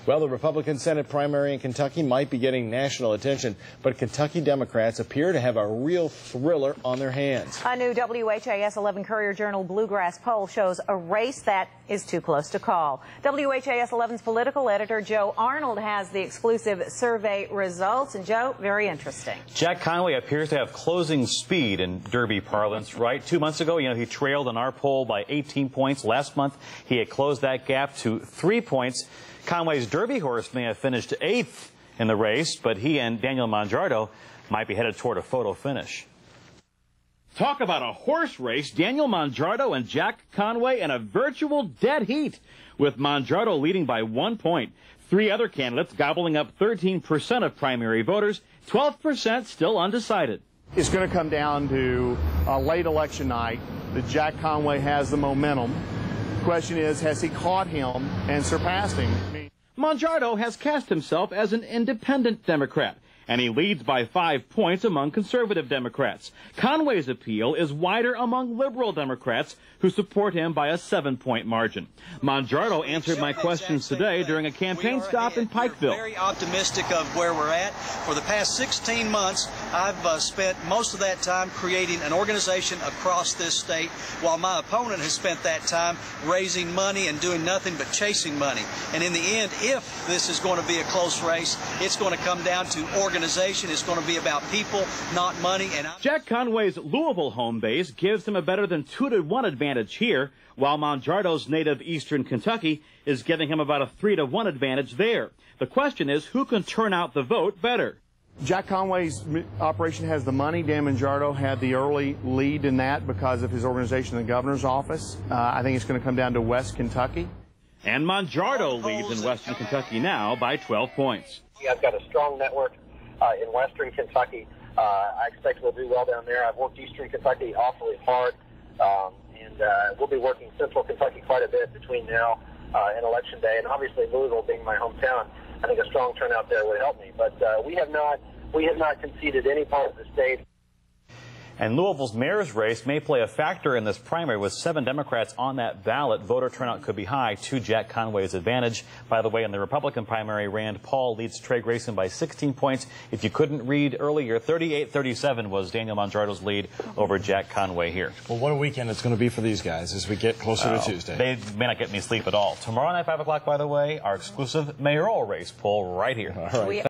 Well, the Republican Senate primary in Kentucky might be getting national attention, but Kentucky Democrats appear to have a real thriller on their hands. A new WHAS 11 Courier-Journal Bluegrass poll shows a race that is too close to call. WHAS 11's political editor Joe Arnold has the exclusive survey results. And Joe, very interesting. Jack Conway appears to have closing speed in Derby parlance, right? 2 months ago, he trailed in our poll by 18 points. Last month, he had closed that gap to 3 points. Conway's Derby horse may have finished 8th in the race, but he and Daniel Monjardo might be headed toward a photo finish. Talk about a horse race. Daniel Monjardo and Jack Conway in a virtual dead heat, with Monjardo leading by 1 point. 3 other candidates gobbling up 13% of primary voters, 12% still undecided. It's going to come down to late election night that Jack Conway has the momentum. The question is, has he caught him and surpassed him? Monjardo has cast himself as an independent Democrat, and he leads by 5 points among conservative Democrats. Conway's appeal is wider among liberal Democrats, who support him by a 7-point margin. Monjardo answered my questions today during a campaign stop in Pikeville. We're very optimistic of where we're at. For the past 16 months, I've spent most of that time creating an organization across this state, while my opponent has spent that time raising money and doing nothing but chasing money. And in the end, if this is going to be a close race, it's going to come down to organization. It's going to be about people, not money. And Jack Conway's Louisville home base gives him a better than 2-to-1 advantage here, while Monjardo's native Eastern Kentucky is giving him about a 3-to-1 advantage there. The question is, who can turn out the vote better? Jack Conway's operation has the money. Dan Monjardo had the early lead in that because of his organization in the governor's office. I think it's going to come down to West Kentucky. And Monjardo leads in Western Kentucky now by 12 points. I've got a strong network in Western Kentucky. I expect we'll do well down there. I've worked Eastern Kentucky awfully hard, and we'll be working Central Kentucky quite a bit between now and Election Day. And obviously, Louisville being my hometown, I think a strong turnout there would help me. But we have not conceded any part of the state. And Louisville's mayor's race may play a factor in this primary. With 7 Democrats on that ballot, voter turnout could be high to Jack Conway's advantage. By the way, in the Republican primary, Rand Paul leads Trey Grayson by 16 points. If you couldn't read earlier, 38-37 was Daniel Monjardo's lead over Jack Conway here. Well, what a weekend it's going to be for these guys as we get closer to Tuesday. They may not get any sleep at all. Tomorrow night, 5 o'clock, by the way, our exclusive mayoral race poll right here. All right.